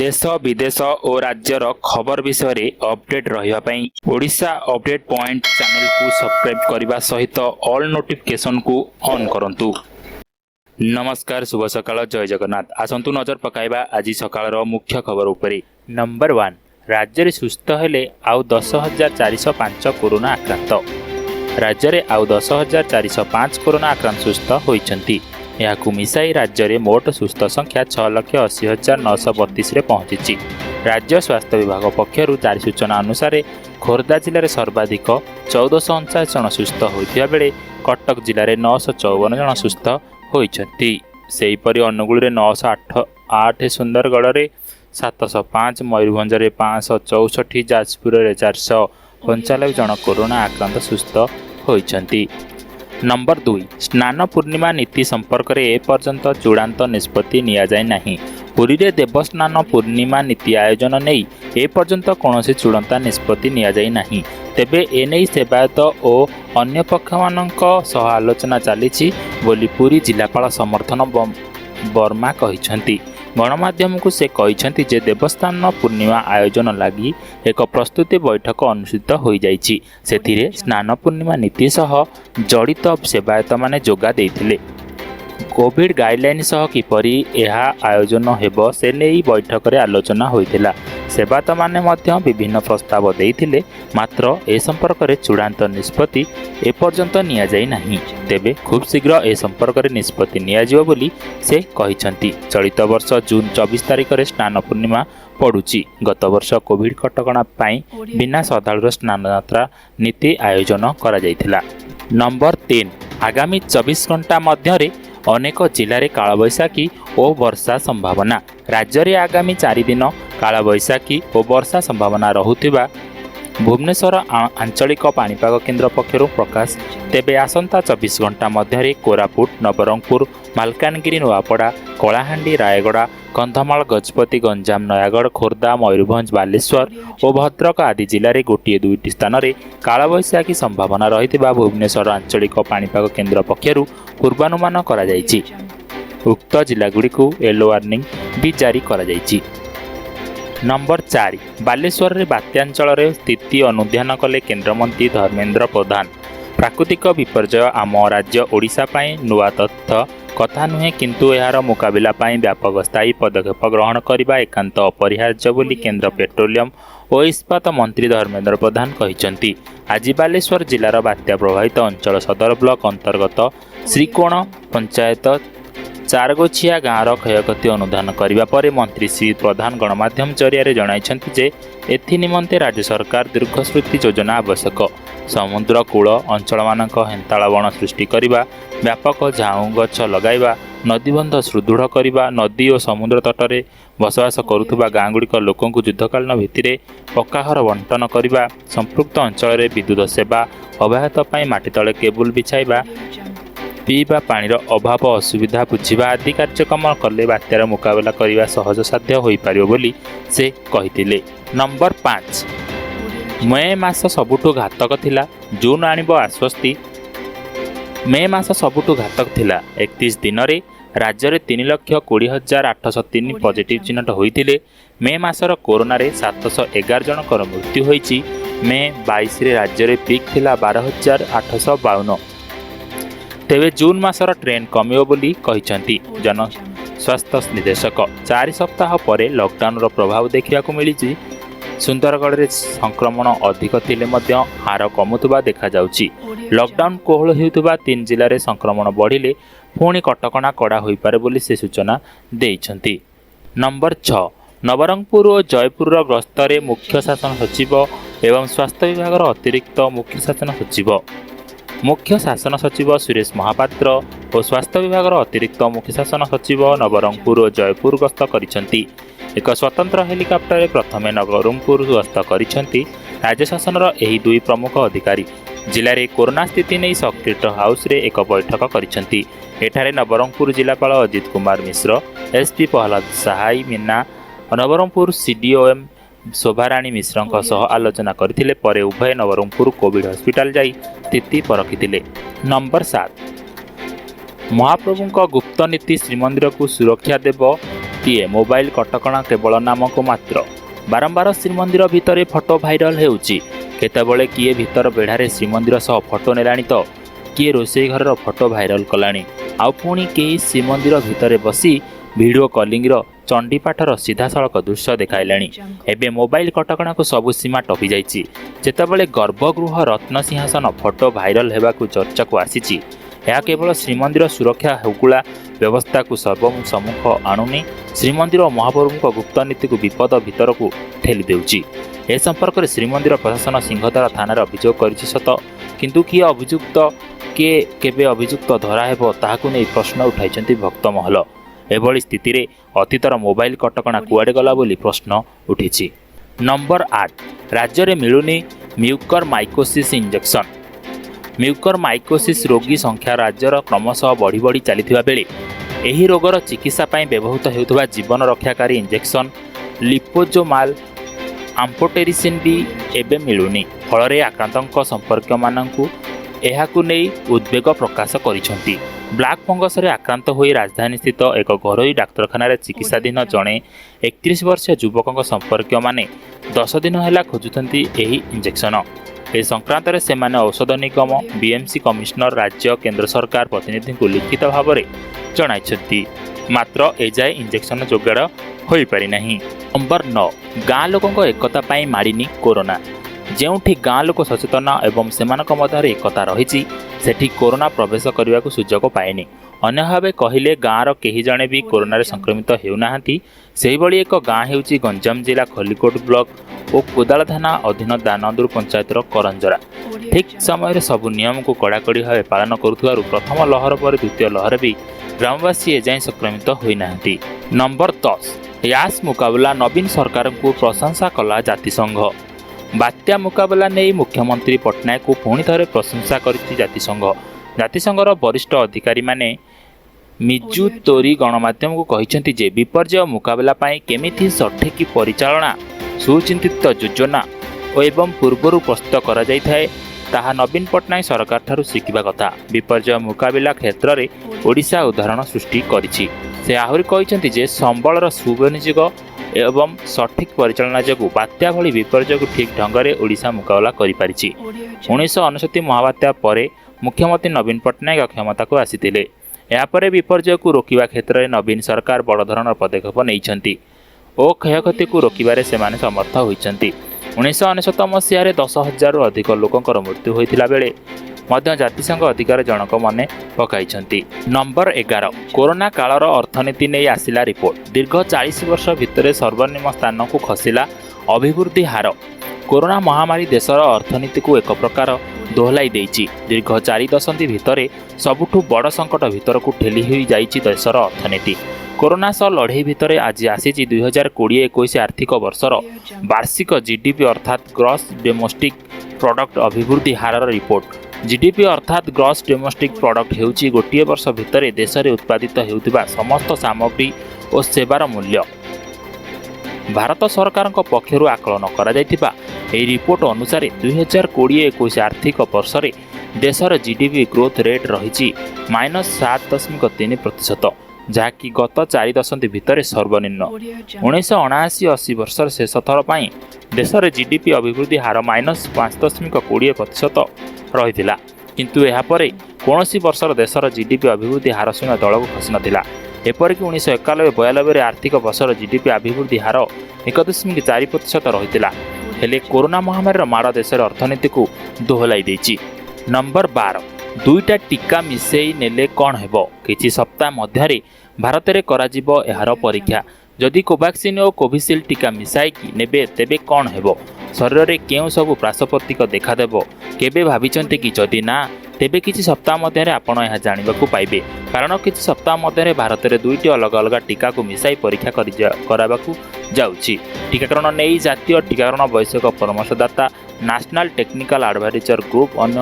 देश विदेश और राज्यर खबर विषय अपडेट रही ओडिशा अपडेट पॉइंट चैनल को सब्सक्राइब करने सहित ऑल नोटिफिकेशन को ऑन करंतु। नमस्कार, शुभ सकाळ, जय जगन्नाथ। आसंतु नजर पकाइबा आज सकाळ मुख्य खबर उपरे। नंबर 1, राज्य में सुस्थ हेले आउ 10,405 कोरोना आक्रांत। राज्य में आउ 10,405 कोरोना आक्रांत सुस्थ होइछंती। यहाकू मिसाई राज्य में मोट सुस्थ संख्या 6,80,932 रे पहुंची। राज्य स्वास्थ्य विभाग पक्षर जारी सूचना अनुसार खोर्धा जिले में सर्वाधिक 1449 जन सुस्थ होइथिबा बेले कटक जिले में 954 जन सुस्थ होइछंती। सेहीपरि अनुगुल में 908, सुंदरगढ़ में 705, मयूरभंज में 564, जाजपुर में 495 जन कोरोना आक्रांत सुस्थ होइछंती। नंबर 2, स्नान पूर्णिमा नीति संपर्क में एपर्यंत चूड़ांत निष्पत्ति नियाजाई नहीं। पुरी में देवस्नान पूर्णिमा नीति आयोजन नहीं एपर्यंत कौन चूड़ांत निष्पत्ति नियाजाई नहीं। तेबे एने सेवायत और अन्य पक्ष मानक सह आलोचना चली बोली पुरी जिलापाल समर्थन वर्मा कहिसेंती। गणमाध्यम को से कहिसेंती जे देवस्नान पूर्णिमा आयोजन लगी एक प्रस्तुति बैठक अनुष्ठित हो जाइछि। सेथिरे स्नान पूर्णिमा नीति सह जड़ित सेवायत माने जोगा देइथिले। कोविड गाइडलाइन सह किपरि यह आयोजन हेबो से नहीं बैठक रे आलोचना होइथिला। सेवायत माने मध्य विभिन्न प्रस्ताव देइथिले, मात्र ए संपर्क रे चूड़ांत निष्पत्ति एपर्यंत निया जाई नहीं। तेबे खूब शीघ्र ए संपर्क रे निष्पत्ति निया जिवो बोली से कहिसेंती। चलित वर्ष जून 24 तारिख रे स्नान पूर्णिमा पड़ुची। गत वर्ष कोविड कटकणा पाई बिना श्रद्धालुर स्नान यात्रा नीति आयोजन करा जाइथिला। नंबर 3, आगामी 24 घंटा मध्य अनेक जिले में कालबैशाखी और वर्षा संभावना। राज्य में आगामी 4 दिन कालबैशाखी और वर्षा संभावना रहुथिबा भुवनेश्वर आंचलिक पाणीपाग केन्द्र पक्षर प्रकाश। तेबे आसंता 24 घंटा मध्य कोरापुट, नवरंगपुर, मालकानगिरी, नुआपड़ा, कलाहांडी, रायगड़ा, कंधमाल, गजपति, गंजाम, नयागढ़, खोर्धा, मयूरभंज, बालेश्वर और भद्रक आदि जिले में गोटे 2 स्थान में कालबैशाखी संभावना रही भुवनेश्वर आंचलिक पाणीपाग केन्द्र पक्षर पूर्वानुमान करा जायछि। उक्त जिलागुड़ी को येलो वार्निंग भी जारी करा जायछि। नंबर 4, बालेश्वर रे बात्यांचल रे स्थिति अनुध्यान कले केन्द्रमंत्री धर्मेंद्र प्रधान। प्राकृतिक विपर्यय आम राज्य ओडिशा पाई नुआ तथ्य कथा नुहे, किंतु यार मुकाबिला पाई व्यापक स्थायी पदक्षेप ग्रहण करने एकांत अपरिहार्य बोली केन्द्र पेट्रोलियम और इस्पात मंत्री धर्मेंद्र प्रधान कहिसेंती। आज बालेश्वर जिलार बात्या प्रभावित अंचल सदर ब्लॉक अंतर्गत श्रीकोण पंचायत चारगोछिया गाँवर क्षयक्षति अनुधान करने पर मंत्री श्री प्रधान गणमाध्यम जरिया जणाइछन्ति जे एथि निमंते राज्य सरकार दीर्घश्रुति योजना आवश्यक। समुद्र कूल अंचल मानक हेन्ताଳ बण सृष्टि करने, व्यापक झाऊ गछ लगाइबा, नदीबंध सुदृढ़ करने, नदी और समुद्र तटरे बसवास करुवा गाँगुड़िक लोकों युद्धकालीन भित्तिरे पक्काघर बंटन करने, संपृक्त अंचल में विद्युत सेवा अब्याहत माटी तले केबुल बिछाइबा, पीवा पानीर अभाव असुविधा बुझा आदि कार्यक्रम कले बात्यार मुकाबला करने सहज साध्य हो पार बोली से कहिथिले। नंबर 5, मे मास सबुठु घातक थिला, जून आणिबो आश्वस्ति। मे मास सबुठु घातक थिला। 31 दिन में राज्य में 3,20,803 पॉजिटिव चिन्हट होइथिले। मे मासर कोरोना रे 711 जनकर मृत्यु होइछि। मे 22 रे राज्य में पीक थिला 12,852। तेबे जून मासर ट्रेंड कमियो बोली कहिसेंती जन स्वास्थ्य निदेशक। 4 सप्ताह पर लॉकडाउन रो प्रभाव देखा मिली। सुंदरगढ़ रे संक्रमण अधिक थिले मध्य हार कमुतबा देखा जाउछि। लॉकडाउन कोहल हेउतबा 3 जिले में संक्रमण बढ़िले पुणी कटकणा कड़ा होई पारे बोली से सूचना देइछन्ती। नंबर 6, नवरंगपुर और जयपुर गस्त रे मुख्य शासन सचिव एवं स्वास्थ्य विभाग अतिरिक्त मुख्य शासन सचिव सुरेश महापात्र और स्वास्थ्य विभाग अतिरिक्त मुख्य शासन सचिव नवरंगपुर और जयपुर गस्त करिसेंती। एक स्वतंत्र हेलिकॉप्टर प्रथमे नवरंगपुर गस्त करिसेंती। राज्य शासन एही 2 प्रमुख अधिकारी जिले में कोरोना स्थिति नहीं सक्रिट हाउस रे एक बैठक करिसेंती। एठारे नवरंगपुर जिलापाल अजित कुमार मिश्र, एसपी प्रहलाद सहाय मीना, नवरंगपुर सीडीओएम शोभाराणी मिश्र सह आलोचना करथिले। परे उभय नवरंगपुर कोविड हॉस्पिटल जाई स्थिति परखिथिले। नंबर 7, महाप्रभुଙ୍କ गुप्त नीति श्रीमंदिर को सुरक्षा देव ଗୋଟିଏ ମୋବାଇଲ କଟକଣା କେବଳ ନାମକୁ ମାତ୍ର। ବାରମ୍ବାର ଶ୍ରୀମନ୍ଦିର ଭିତରେ ଫଟୋ ଭାଇରାଲ ହେଉଛି। କେତେବେଳେ କିଏ ଭିତର ବେଢ଼ାରେ ଶ୍ରୀମନ୍ଦିର ସହ ଫଟୋ ନେଲାଣି ତ କିଏ ରୋଷେଇ ଘରର ଫଟୋ ଭାଇରାଲ କଲାଣି। ଆଉ ପୁଣି କେହି ଶ୍ରୀମନ୍ଦିର ଭିତରେ ବସି ଭିଡ଼ିଓ କଲିଂର ଚଣ୍ଡୀପାଠର ସିଧାସଳଖ ଦୃଶ୍ୟ ଦେଖାଇଲାଣି। ଏବେ ମୋବାଇଲ କଟକଣାକୁ ସବୁ ସୀମା ଟପି ଯାଇଛି। ଯେତେବେଳେ ଗର୍ଭଗୃହ ରତ୍ନସିଂହାସନ ଫଟୋ ଭାଇରାଲ ହେବାକୁ ଚର୍ଚ୍ଚାକୁ ଆସିଛି, ଏହା କେବଳ ଶ୍ରୀମନ୍ଦିର ସୁରକ୍ଷା ହୁଗୁଳା ବ୍ୟବସ୍ଥାକୁ ସର୍ବସମ୍ମୁଖ ଆଣୁନି, ଶ୍ରୀମନ୍ଦିର ଓ ମହାପ୍ରଭୁଙ୍କ ଗୁପ୍ତନୀତିକୁ ବିପଦ ଭିତରକୁ ଠେଲି ଦେଉଛି। ଏ ସମ୍ପର୍କରେ ଶ୍ରୀମନ୍ଦିର ପ୍ରଶାସନ ସିଂହଦ୍ୱାର ଥାନାରେ ଅଭିଯୋଗ କରିଛି ସତ, କିନ୍ତୁ କିଏ କେବେ ଅଭିଯୁକ୍ତ ଧରା ହେବ ତାହାକୁ ନେଇ ପ୍ରଶ୍ନ ଉଠାଇଛନ୍ତି ଭକ୍ତମହଲ। ଏଭଳି ସ୍ଥିତିରେ ଅତୀତର ମୋବାଇଲ କଟକଣା କୁଆଡ଼େ ଗଲା ବୋଲି ପ୍ରଶ୍ନ ଉଠିଛି। ନମ୍ବର 8, ରାଜ୍ୟରେ ମିଳୁନି ମ୍ୟୁକରମାଇକୋସିସ୍ ଇଞ୍ଜେକ୍ସନ। ମ୍ୟୁକରମାଇକୋସିସ୍ ରୋଗୀ ସଂଖ୍ୟା ରାଜ୍ୟର କ୍ରମଶଃ ବଢ଼ି ବଢ଼ି ଚାଲିଥିବା ବେଳେ ଏହି ରୋଗର ଚିକିତ୍ସା ପାଇଁ ବ୍ୟବହୃତ ହେଉଥିବା ଜୀବନ ରକ୍ଷାକାରୀ ଇଞ୍ଜେକ୍ସନ ଲିପୋଜୋମାଲ ଆମ୍ଫୋଟେରିସିନ୍ ବି ଏବେ ମିଳୁନି। ଫଳରେ ଆକ୍ରାନ୍ତଙ୍କ ସମ୍ପର୍କୀୟମାନଙ୍କୁ ଏହାକୁ ନେଇ ଉଦ୍ବେଗ ପ୍ରକାଶ କରିଛନ୍ତି। ବ୍ଲାକ୍ ଫଙ୍ଗସରେ ଆକ୍ରାନ୍ତ ହୋଇ ରାଜଧାନୀସ୍ଥିତ ଏକ ଘରୋଇ ଡାକ୍ତରଖାନାରେ ଚିକିତ୍ସାଧୀନ ଜଣେ 31 ବର୍ଷୀୟ ଯୁବକଙ୍କ ସମ୍ପର୍କୀୟମାନେ 10 ଦିନ ହେଲା ଖୋଜୁଛନ୍ତି ଏହି ଇଞ୍ଜେକ୍ସନ। ଏ ସଂକ୍ରାନ୍ତରେ ସେମାନେ ଔଷଧ ନିଗମ, ବିଏମ୍ସି କମିଶନର, ରାଜ୍ୟ କେନ୍ଦ୍ର ସରକାର ପ୍ରତିନିଧିଙ୍କୁ ଲିଖିତ ଭାବରେ ଜଣାଇଛନ୍ତି। ମାତ୍ର ଏଯାଏ ଇଞ୍ଜେକ୍ସନ ଯୋଗାଡ଼ ହୋଇପାରିନାହିଁ। ନମ୍ବର 9, ଗାଁ ଲୋକଙ୍କ ଏକତା ପାଇଁ ମାଡ଼ିନି କରୋନା। ଯେଉଁଠି ଗାଁ ଲୋକ ସଚେତନ ଏବଂ ସେମାନଙ୍କ ମଧ୍ୟରେ ଏକତା ରହିଛି, ସେଠି କରୋନା ପ୍ରବେଶ କରିବାକୁ ସୁଯୋଗ ପାଏନି। ଅନ୍ୟ ଭାବେ କହିଲେ ଗାଁର କେହି ଜଣେ ବି କରୋନାରେ ସଂକ୍ରମିତ ହେଉନାହାନ୍ତି। ସେହିଭଳି ଏକ ଗାଁ ହେଉଛି ଗଞ୍ଜାମ ଜିଲ୍ଲା ଖଲିକୋଟ ବ୍ଲକ ଓ କୋଦାଳ ଥାନା ଅଧୀନ ଦାନନ୍ଦୁର ପଞ୍ଚାୟତର କରଞ୍ଜରା। ଠିକ୍ ସମୟରେ ସବୁ ନିୟମକୁ କଡ଼ାକଡ଼ି ଭାବେ ପାଳନ କରୁଥିବାରୁ ପ୍ରଥମ ଲହର ପରେ ଦ୍ୱିତୀୟ ଲହରରେ ବି ଗ୍ରାମବାସୀ ଏଯାଏଁ ସଂକ୍ରମିତ ହୋଇନାହାନ୍ତି। ନମ୍ବର 10, ୟାସ୍ ମୁକାବିଲା ନବୀନ ସରକାରଙ୍କୁ ପ୍ରଶଂସା କଲା ଜାତିସଂଘ। ବାତ୍ୟା ମୁକାବିଲା ନେଇ ମୁଖ୍ୟମନ୍ତ୍ରୀ ପଟ୍ଟନାୟକଙ୍କୁ ପୁଣି ଥରେ ପ୍ରଶଂସା କରିଛି ଜାତିସଂଘ। ଜାତିସଂଘର ବରିଷ୍ଠ ଅଧିକାରୀମାନେ ମିଜୁତୋରି ଗଣମାଧ୍ୟମକୁ କହିଛନ୍ତି ଯେ ବିପର୍ଯ୍ୟୟ ମୁକାବିଲା ପାଇଁ କେମିତି ସଠିକ୍ ପରିଚାଳନା, ସୁଚିନ୍ତିତ ଯୋଜନା ଏବଂ ପୂର୍ବରୁ ପ୍ରସ୍ତୁତ କରାଯାଇଥାଏ, ତାହା ନବୀନ ପଟ୍ଟନାୟକ ସରକାରଠାରୁ ଶିଖିବା କଥା। ବିପର୍ଯ୍ୟୟ ମୁକାବିଲା କ୍ଷେତ୍ରରେ ଓଡ଼ିଶା ଉଦାହରଣ ସୃଷ୍ଟି କରିଛି। ସେ ଆହୁରି କହିଛନ୍ତି ଯେ ସମ୍ବଳର ସୁବିନିଯୋଗ ଏବଂ ସଠିକ୍ ପରିଚାଳନା ଯୋଗୁଁ ବାତ୍ୟା ଭଳି ବିପର୍ଯ୍ୟୟକୁ ଠିକ୍ ଢଙ୍ଗରେ ଓଡ଼ିଶା ମୁକାବିଲା କରିପାରିଛି। 1999 ମହାବାତ୍ୟା ପରେ ମୁଖ୍ୟମନ୍ତ୍ରୀ ନବୀନ ପଟ୍ଟନାୟକ କ୍ଷମତାକୁ ଆସିଥିଲେ। ଏହାପରେ ବିପର୍ଯ୍ୟୟକୁ ରୋକିବା କ୍ଷେତ୍ରରେ ନବୀନ ସରକାର ବଡ଼ ଧରଣର ପଦକ୍ଷେପ ନେଇଛନ୍ତି ଓ କ୍ଷୟକ୍ଷତିକୁ ରୋକିବାରେ ସେମାନେ ସମର୍ଥ ହୋଇଛନ୍ତି। 1999 ମସିହାରେ 10,000ରୁ ଅଧିକ ଲୋକଙ୍କର ମୃତ୍ୟୁ ହୋଇଥିଲା ବେଳେ ମଧ୍ୟ ଜାତିସଂଘ ଅଧିକାର ଜଣକ ମନେ ପକାଇଛନ୍ତି। ନମ୍ବର 11, କରୋନା କାଳର ଅର୍ଥନୀତି ନେଇ ଆସିଲା ରିପୋର୍ଟ। ଦୀର୍ଘ 40 ବର୍ଷ ଭିତରେ ସର୍ବନିମ୍ନ ସ୍ଥାନକୁ ଖସିଲା ଅଭିବୃଦ୍ଧି ହାର। କରୋନା ମହାମାରୀ ଦେଶର ଅର୍ଥନୀତିକୁ ଏକ ପ୍ରକାର ଦୋହଲାଇ ଦେଇଛି। ଦୀର୍ଘ 4 ଦଶନ୍ଧି ଭିତରେ ସବୁଠୁ ବଡ଼ ସଙ୍କଟ ଭିତରକୁ ଠେଲି ହୋଇଯାଇଛି ଦେଶର ଅର୍ଥନୀତି। କରୋନା ସହ ଲଢ଼େଇ ଭିତରେ ଆଜି ଆସିଛି 2020-21 ଆର୍ଥିକ ବର୍ଷର ବାର୍ଷିକ ଜିଡିପି ଅର୍ଥାତ୍ ଗ୍ରସ୍ ଡୋମେଷ୍ଟିକ୍ ପ୍ରଡକ୍ଟ ଅଭିବୃଦ୍ଧି ହାରର ରିପୋର୍ଟ। ଜିଡିପି ଅର୍ଥାତ୍ ଗ୍ରସ୍ ଡୋମେଷ୍ଟିକ୍ ପ୍ରଡକ୍ଟ ହେଉଛି ଗୋଟିଏ ବର୍ଷ ଭିତରେ ଦେଶରେ ଉତ୍ପାଦିତ ହେଉଥିବା ସମସ୍ତ ସାମଗ୍ରୀ ଓ ସେବାର ମୂଲ୍ୟ। ଭାରତ ସରକାରଙ୍କ ପକ୍ଷରୁ ଆକଳନ କରାଯାଇଥିବା ଏହି ରିପୋର୍ଟ ଅନୁସାରେ 2020-21 ଆର୍ଥିକ ବର୍ଷରେ ଦେଶର ଜିଡିପି ଗ୍ରୋଥ୍ ରେଟ୍ ରହିଛି -7.3%, ଯାହାକି ଗତ 4 ଦଶନ୍ଧି ଭିତରେ ସର୍ବନିମ୍ନ। 1979-80 ବର୍ଷର ଶେଷ ଥର ପାଇଁ ଦେଶରେ ଜିଡିପି ଅଭିବୃଦ୍ଧି ହାର -5.20% ରହିଥିଲା, କିନ୍ତୁ ଏହାପରେ କୌଣସି ବର୍ଷର ଦେଶର ଜିଡିପି ଅଭିବୃଦ୍ଧି ହାର ଶୂନ୍ୟ ତଳକୁ ଖସିନଥିଲା। ଏପରିକି 1991-92ରେ ଆର୍ଥିକ ବର୍ଷର ଜିଡିପି ଅଭିବୃଦ୍ଧି ହାର 1.4% ରହିଥିଲା। ହେଲେ କରୋନା ମହାମାରୀର ମାଡ଼ ଦେଶର ଅର୍ଥନୀତିକୁ ଦୋହଲାଇ ଦେଇଛି। ନମ୍ବର 12, 2ଟା ଟିକା ମିଶାଇ ନେଲେ କ'ଣ ହେବ? କିଛି ସପ୍ତାହ ମଧ୍ୟରେ ଭାରତରେ କରାଯିବ ଏହାର ପରୀକ୍ଷା। ଯଦି କୋଭାକ୍ସିନ୍ ଓ କୋଭିସିଲ୍ଡ ଟିକା ମିଶାଇକି ନେବେ ତେବେ କ'ଣ ହେବ? ଶରୀରରେ କେଉଁ ସବୁ ପ୍ରାଶପତିକ ଦେଖାଦେବ? କେବେ ଭାବିଛନ୍ତି କି? ଯଦି ନା, ତେବେ କିଛି ସପ୍ତାହ ମଧ୍ୟରେ ଆପଣ ଏହା ଜାଣିବାକୁ ପାଇବେ। କାରଣ କିଛି ସପ୍ତାହ ମଧ୍ୟରେ ଭାରତରେ 2ଟି ଅଲଗା ଅଲଗା ଟିକାକୁ ମିଶାଇ ପରୀକ୍ଷା କରାବାକୁ ଯାଉଛି। ଟିକାକରଣ ନେଇ ଜାତୀୟ ଟିକାକରଣ ବୈଷୟିକ ପରାମର୍ଶଦାତା national technical adviser group on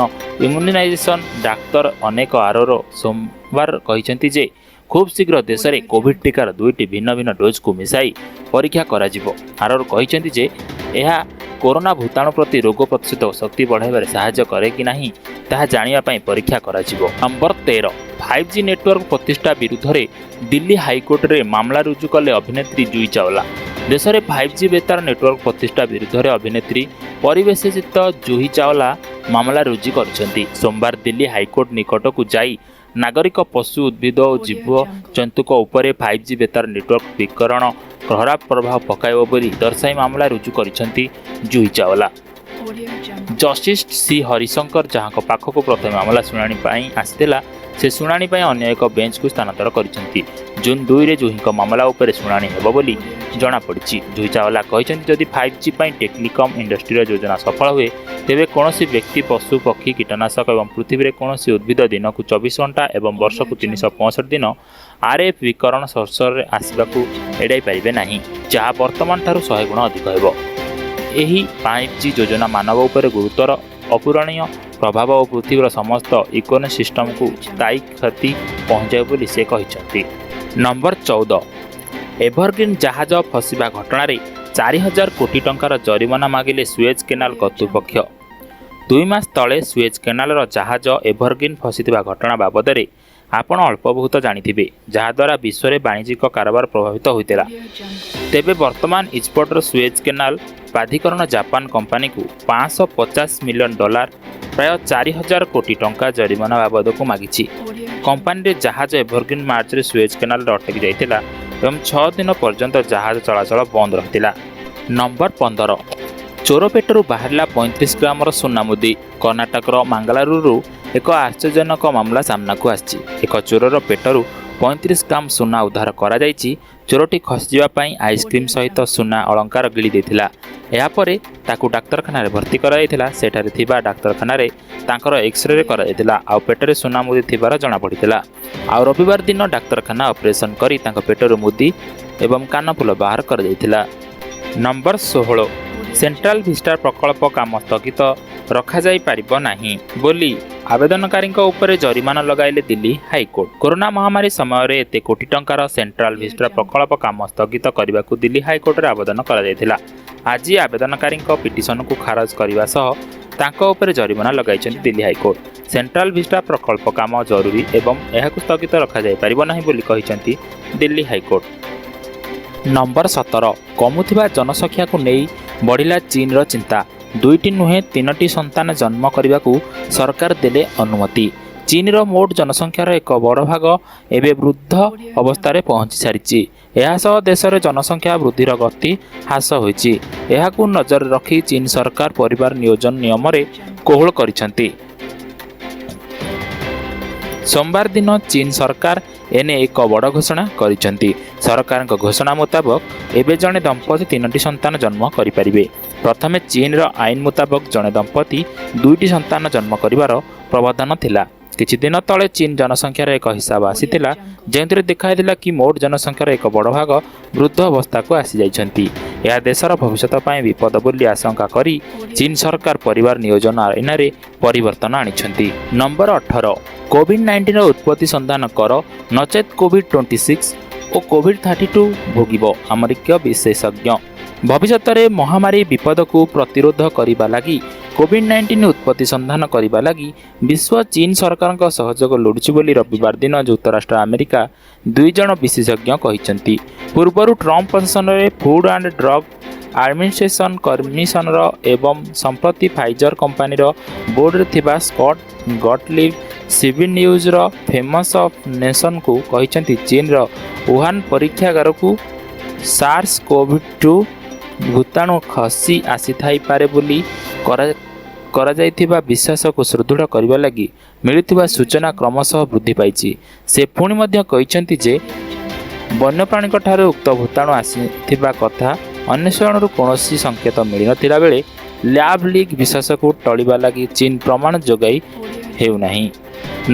immunisation ଡାକ୍ତର ଅନେକ ଆରୋରା ସୋମବାର କହିଛନ୍ତି ଯେ ଖୁବ୍ ଶୀଘ୍ର ଦେଶରେ କୋଭିଡ୍ ଟିକାର 2ଟି ଭିନ୍ନ ଭିନ୍ନ ଡୋଜ୍କୁ ମିଶାଇ ପରୀକ୍ଷା କରାଯିବ। ଆରୋରା କହିଛନ୍ତି ଯେ ଏହା କରୋନା ଭୂତାଣୁ ପ୍ରତି ରୋଗ ପ୍ରତିରୋଧକ ଶକ୍ତି ବଢ଼ାଇବାରେ ସାହାଯ୍ୟ କରେ କି ନାହିଁ ତାହା ଜାଣିବା ପାଇଁ ପରୀକ୍ଷା କରାଯିବ। ନମ୍ବର 13, 5G ନେଟୱାର୍କ ପ୍ରତିଷ୍ଠା ବିରୁଦ୍ଧରେ ଦିଲ୍ଲୀ ହାଇକୋର୍ଟରେ ମାମଲା ରୁଜୁ କଲେ ଅଭିନେତ୍ରୀ ଜୁହି ଚାୱଲା। ଦେଶରେ 5G ବେତାର ନେଟୱାର୍କ ପ୍ରତିଷ୍ଠା ବିରୁଦ୍ଧରେ ଅଭିନେତ୍ରୀ ପରିବେଶିତ ଜୁହି ଚାୱଲା ମାମଲା ରୁଜୁ କରିଛନ୍ତି। ସୋମବାର ଦିଲ୍ଲୀ ହାଇକୋର୍ଟ ନିକଟକୁ ଯାଇ ନାଗରିକ ପଶୁ ଉଦ୍ଭିଦ ଓ ଜୀବଜନ୍ତୁଙ୍କ ଉପରେ 5G ବେତାର ନେଟୱାର୍କ ବିକରଣ ଖରାପ ପ୍ରଭାବ ପକାଇବ ବୋଲି ଦର୍ଶାଇ ମାମଲା ରୁଜୁ କରିଛନ୍ତି ଜୁହି ଚାୱଲା। ଜଷ୍ଟିସ୍ ସି ହରିଶଙ୍କର ଯାହାଙ୍କ ପାଖକୁ ପ୍ରଥମେ ମାମଲା ଶୁଣାଣି ପାଇଁ ଆସିଥିଲା, ସେ ଶୁଣାଣି ପାଇଁ ଅନ୍ୟ ଏକ ବେଞ୍ଚକୁ ସ୍ଥାନାନ୍ତର କରିଛନ୍ତି। ଜୁନ୍ 2ରେ ଜୁହିଙ୍କ ମାମଲା ଉପରେ ଶୁଣାଣି ହେବ ବୋଲି ଜଣାପଡ଼ିଛି। ଜୁହି ଚାୱଲା କହିଛନ୍ତି, ଯଦି 5G ପାଇଁ ଟେଲିକମ୍ ଇଣ୍ଡଷ୍ଟ୍ରିର ଯୋଜନା ସଫଳ ହୁଏ, ତେବେ କୌଣସି ବ୍ୟକ୍ତି, ପଶୁ, ପକ୍ଷୀ, କୀଟନାଶକ ଏବଂ ପୃଥିବୀରେ କୌଣସି ଉଦ୍ଭିଦ ଦିନକୁ 24 ଘଣ୍ଟା ଏବଂ ବର୍ଷକୁ 365 ଦିନ RF ବିକରଣ ସଂସ୍ପର୍ଶରେ ଆସିବାକୁ ଏଡ଼ାଇ ପାରିବେ ନାହିଁ, ଯାହା ବର୍ତ୍ତମାନ ଠାରୁ 100 ଗୁଣ ଅଧିକ ହେବ। ଏହି 5G ଯୋଜନା ମାନବ ଉପରେ ଗୁରୁତର ଅପୂରଣୀୟ ପ୍ରଭାବ ଓ ପୃଥିବୀର ସମସ୍ତ ଇକୋସିଷ୍ଟମକୁ ସ୍ଥାୟୀ କ୍ଷତି ପହଞ୍ଚାଇବ ବୋଲି ସେ କହିଛନ୍ତି। ନମ୍ବର 14, ଏଭରଗ୍ରୀନ୍ ଜାହାଜ ଫସିବା ଘଟଣାରେ 4000 କୋଟି ଟଙ୍କାର ଜରିମାନା ମାଗିଲେ ସୁଏଜ୍ କେନାଲ କର୍ତ୍ତୃପକ୍ଷ। 2 ମାସ ତଳେ ସୁଏଜ୍ କେନାଲର ଜାହାଜ ଏଭରଗ୍ରୀନ୍ ଫସିଥିବା ଘଟଣା ବାବଦରେ ଆପଣ ଅଳ୍ପ ବହୁତ ଜାଣିଥିବେ, ଯାହାଦ୍ୱାରା ବିଶ୍ୱରେ ବାଣିଜ୍ୟିକ କାରବାର ପ୍ରଭାବିତ ହୋଇଥିଲା। ତେବେ ବର୍ତ୍ତମାନ ଇଜିପ୍ଟର ସୁଏଜ୍ କେନାଲ ପ୍ରାଧିକରଣ ଜାପାନ କମ୍ପାନୀକୁ $550 ମିଲିୟନ, ପ୍ରାୟ 4000 କୋଟି ଟଙ୍କା ଜରିମାନା ବାବଦକୁ ମାଗିଛି। କମ୍ପାନୀର ଜାହାଜ ଏଭରଗ୍ରୀନ୍ ମାର୍ଚ୍ଚରେ ସୁଏଜ୍ କେନାଲରେ ଅଟକି ଯାଇଥିଲା ଏବଂ 6 ଦିନ ପର୍ଯ୍ୟନ୍ତ ଜାହାଜ ଚଳାଚଳ ବନ୍ଦ ରହିଥିଲା। ନମ୍ବର 15, ଚୋର ପେଟରୁ ବାହାରିଲା 35 ଗ୍ରାମର ସୁନା ମୁଦି। କର୍ଣ୍ଣାଟକର ମାଙ୍ଗାଲୁରୁରୁ ଏକ ଆଶ୍ଚର୍ଯ୍ୟଜନକ ମାମଲା ସାମ୍ନାକୁ ଆସିଛି। ଏକ ଚୋରର ପେଟରୁ 35 ଗ୍ରାମ ସୁନା ଉଦ୍ଧାର କରାଯାଇଛି। ଚୋରଟି ଖସିଯିବା ପାଇଁ ଆଇସ୍କ୍ରିମ୍ ସହିତ ସୁନା ଅଳଙ୍କାର ଗିଳି ଦେଇଥିଲା। ଏହାପରେ ତାକୁ ଡାକ୍ତରଖାନାରେ ଭର୍ତ୍ତି କରାଯାଇଥିଲା। ସେଠାରେ ଥିବା ଡାକ୍ତରଖାନାରେ ତାଙ୍କର ଏକ୍ସରେ କରାଯାଇଥିଲା ଆଉ ପେଟରେ ସୁନା ମୁଦି ଥିବାର ଜଣାପଡ଼ିଥିଲା। ଆଉ ରବିବାର ଦିନ ଡାକ୍ତରଖାନା ଅପରେସନ୍ କରି ତାଙ୍କ ପେଟରୁ ମୁଦି ଏବଂ କାନଫୁଲ ବାହାର କରାଯାଇଥିଲା। ନମ୍ବର 16, ସେଣ୍ଟ୍ରାଲ ଭିଷ୍ଟା ପ୍ରକଳ୍ପ କାମ ସ୍ଥଗିତ ରଖାଯାଇପାରିବ ନାହିଁ ବୋଲି ଆବେଦନକାରୀଙ୍କ ଉପରେ ଜରିମାନା ଲଗାଇଲେ ଦିଲ୍ଲୀ ହାଇକୋର୍ଟ। କରୋନା ମହାମାରୀ ସମୟରେ ଏତେ କୋଟି ଟଙ୍କାର ସେଣ୍ଟ୍ରାଲ ଭିଷ୍ଟା ପ୍ରକଳ୍ପ କାମ ସ୍ଥଗିତ କରିବାକୁ ଦିଲ୍ଲୀ ହାଇକୋର୍ଟରେ ଆବେଦନ କରାଯାଇଥିଲା। ଆଜି ଆବେଦନକାରୀଙ୍କ ପିଟିସନକୁ ଖାରଜ କରିବା ସହ ତାଙ୍କ ଉପରେ ଜରିମାନା ଲଗାଇଛନ୍ତି ଦିଲ୍ଲୀ ହାଇକୋର୍ଟ। ସେଣ୍ଟ୍ରାଲ ଭିଷ୍ଟା ପ୍ରକଳ୍ପ କାମ ଜରୁରୀ ଏବଂ ଏହାକୁ ସ୍ଥଗିତ ରଖାଯାଇପାରିବ ନାହିଁ ବୋଲି କହିଛନ୍ତି ଦିଲ୍ଲୀ ହାଇକୋର୍ଟ। ନମ୍ବର 17, କମୁଥିବା ଜନସଂଖ୍ୟାକୁ ନେଇ ବଢ଼ିଲା ଚୀନର ଚିନ୍ତା। 2ଟି ନୁହେଁ 3ଟି ସନ୍ତାନ ଜନ୍ମ କରିବାକୁ ସରକାର ଦେଲେ ଅନୁମତି। ଚୀନର ମୋଟ ଜନସଂଖ୍ୟାର ଏକ ବଡ଼ ଭାଗ ଏବେ ବୃଦ୍ଧ ଅବସ୍ଥାରେ ପହଞ୍ଚି ସାରିଛି। ଏହାସହ ଦେଶରେ ଜନସଂଖ୍ୟା ବୃଦ୍ଧିର ଗତି ହ୍ରାସ ହୋଇଛି। ଏହାକୁ ନଜରରେ ରଖି ଚୀନ ସରକାର ପରିବାର ନିୟୋଜନ ନିୟମରେ କୋହଳ କରିଛନ୍ତି। ସୋମବାର ଦିନ ଚୀନ ସରକାର ଏନେ ଏକ ବଡ଼ ଘୋଷଣା କରିଛନ୍ତି। ସରକାରଙ୍କ ଘୋଷଣା ମୁତାବକ ଏବେ ଜଣେ ଦମ୍ପତି 3ଟି ସନ୍ତାନ ଜନ୍ମ କରିପାରିବେ। ପ୍ରଥମେ ଚୀନର ଆଇନ ମୁତାବକ ଜଣେ ଦମ୍ପତି 2ଟି ସନ୍ତାନ ଜନ୍ମ କରିବାର ପ୍ରାବଧାନ ଥିଲା। କିଛି ଦିନ ତଳେ ଚୀନ ଜନସଂଖ୍ୟାର ଏକ ହିସାବ ଆସିଥିଲା, ଯେଉଁଥିରେ ଦେଖାଯାଇଥିଲା କି ମୋଟ ଜନସଂଖ୍ୟାର ଏକ ବଡ଼ ଭାଗ ବୃଦ୍ଧ ଅବସ୍ଥାକୁ ଆସିଯାଇଛନ୍ତି। ଏହା ଦେଶର ଭବିଷ୍ୟତ ପାଇଁ ବିପଦ ବୋଲି ଆଶଙ୍କା କରି ଚୀନ ସରକାର ପରିବାର ନିୟୋଜନ ଆଇନରେ ପରିବର୍ତ୍ତନ ଆଣିଛନ୍ତି। ନମ୍ବର 18, କୋଭିଡ୍-19ର ଉତ୍ପତ୍ତି ସନ୍ଧାନ କର, ନଚେତ୍ କୋଭିଡ୍-26 ଓ କୋଭିଡ୍-32 ଭୋଗିବ ଆମେରିକୀୟ ବିଶେଷଜ୍ଞ। ଭବିଷ୍ୟତରେ ମହାମାରୀ ବିପଦକୁ ପ୍ରତିରୋଧ କରିବା ଲାଗି କୋଭିଡ୍-19 ଉତ୍ପତ୍ତି ସନ୍ଧାନ କରିବା ଲାଗି ବିଶ୍ୱ ଚୀନ ସରକାରଙ୍କ ସହଯୋଗ ଲୋଡୁଛି ବୋଲି ରବିବାର ଦିନ ଯୁକ୍ତରାଷ୍ଟ୍ର ଆମେରିକା 2 ଜଣ ବିଶେଷଜ୍ଞ କହିଛନ୍ତି। ପୂର୍ବରୁ ଟ୍ରମ୍ପ ପ୍ରଶାସନରେ food and drug administration commissioner ଏବଂ ସମ୍ପ୍ରତି ଫାଇଜର କମ୍ପାନୀର ବୋର୍ଡରେ ଥିବା ସ୍କଟ୍ ଗଟଲିବ୍ ସିବି ନ୍ୟୁଜ୍ର ଫେମସ୍ ଅଫ୍ ନେସନକୁ କହିଛନ୍ତି, ଚୀନର ଉହାନ ପରୀକ୍ଷାଗାରକୁ SARS-CoV-2 ଭୂତାଣୁ ଖସି ଆସିଥାଇପାରେ ବୋଲି କରାଯାଇଥିବା ବିଶ୍ୱାସକୁ ସୁଦୃଢ଼ କରିବା ଲାଗି ମିଳୁଥିବା ସୂଚନା କ୍ରମଶଃ ବୃଦ୍ଧି ପାଇଛି। ସେ ପୁଣି ମଧ୍ୟ କହିଛନ୍ତି ଯେ ବନ୍ୟପ୍ରାଣୀଙ୍କଠାରୁ ଉକ୍ତ ଭୂତାଣୁ ଆସିଥିବା କଥା ଅନ୍ୱେଷଣରୁ କୌଣସି ସଂକେତ ମିଳିନଥିଲା ବେଳେ ଲ୍ୟାବ୍ ଲିଗ୍ ବିଶ୍ୱାସକୁ ଟଳିବା ଲାଗି ଚୀନ ପ୍ରମାଣ ଯୋଗାଇ ହେଉନାହିଁ।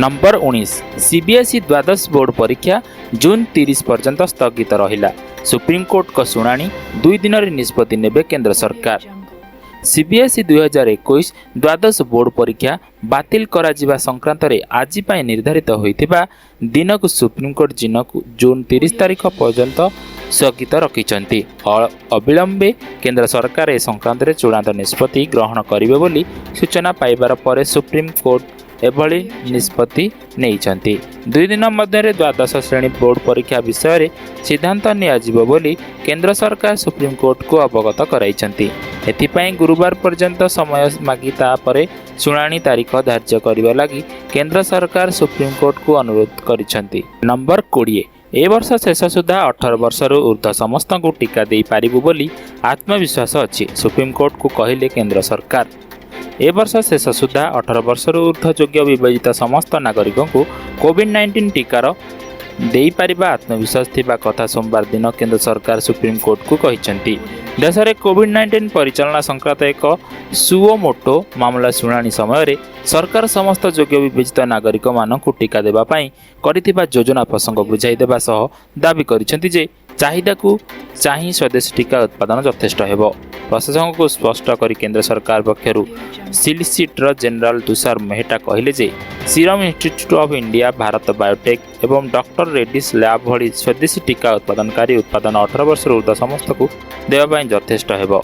ନମ୍ବର 19, CBSE ଦ୍ୱାଦଶ ବୋର୍ଡ ପରୀକ୍ଷା ଜୁନ୍ 30 ପର୍ଯ୍ୟନ୍ତ ସ୍ଥଗିତ ରହିଲା। ସୁପ୍ରିମକୋର୍ଟଙ୍କ ଶୁଣାଣି, 2 ଦିନରେ ନିଷ୍ପତ୍ତି ନେବେ କେନ୍ଦ୍ର ସରକାର। CBSE 2021 ଦ୍ୱାଦଶ ବୋର୍ଡ ପରୀକ୍ଷା ବାତିଲ କରାଯିବା ସଂକ୍ରାନ୍ତରେ ଆଜି ପାଇଁ ନିର୍ଦ୍ଧାରିତ ହୋଇଥିବା ଦିନକୁ ସୁପ୍ରିମକୋର୍ଟ ଜୁନ୍ 30 ତାରିଖ ପର୍ଯ୍ୟନ୍ତ ସ୍ଥଗିତ ରଖିଛନ୍ତି। ଅବିଳମ୍ବେ କେନ୍ଦ୍ର ସରକାର ଏ ସଂକ୍ରାନ୍ତରେ ଚୂଡ଼ାନ୍ତ ନିଷ୍ପତ୍ତି ଗ୍ରହଣ କରିବେ ବୋଲି ସୂଚନା ପାଇବାର ପରେ ସୁପ୍ରିମକୋର୍ଟ एभली निष्पत्ति नेइछन्ति। 2 दिन मध्य द्वादश श्रेणी बोर्ड परीक्षा विषय सिद्धांत नियाजिबो बोली केंद्र सरकार सुप्रीम कोर्ट को अवगत कराइछन्ति। एथिपाई गुरुवार पर्यंत समय मागी तापरे शुणाणी तारीख धार्य करने लगी केंद्र सरकार सुप्रीम कोर्ट को अनुरोध करिछन्ति। नंबर 20 ए वर्ष शेष सुधा 18 वर्षर ऊर्ध्व समस्त को टीका दे पारिबु बोली आत्मविश्वास अछि सुप्रीम कोर्ट को कहिले केंद्र सरकार। ए वर्ष शेष सुधा 18 वर्षर ऊर्ध्व योग्य विवेचित समस्त नागरिकों को कोविड-19 टीकार दे पारिबा आत्मविश्वास थिबा कथा सोमवार दिन केंद्र सरकार सुप्रीम कोर्ट को कहिसंती। देश में कोविड-19 परिचालना संक्रांत एक सुओ मोटो मामला शुणाणी समय सरकार समस्त योग्य विवेचित नागरिक मानक टीका देबा पई करिथिबा योजना प्रसंग बुझाई देबा सह दाबी करिसेंती जे चाहिदा को चाहि स्वदेशी टीका उत्पादन यथेष्ट हेबो। प्रशासन को स्पष्ट करी केंद्र सरकार पक्षरु सिलिसिटर जनरल तुषार मेहटा कहले जे Serum Institute of India, Bharat Biotech एवं डॉक्टर रेड्डीज लैब भली स्वदेशी टीका उत्पादनकारी उत्पादन 18 वर्ष ऊर्ध्व समस्त को देवा यथेष्ट हेबो।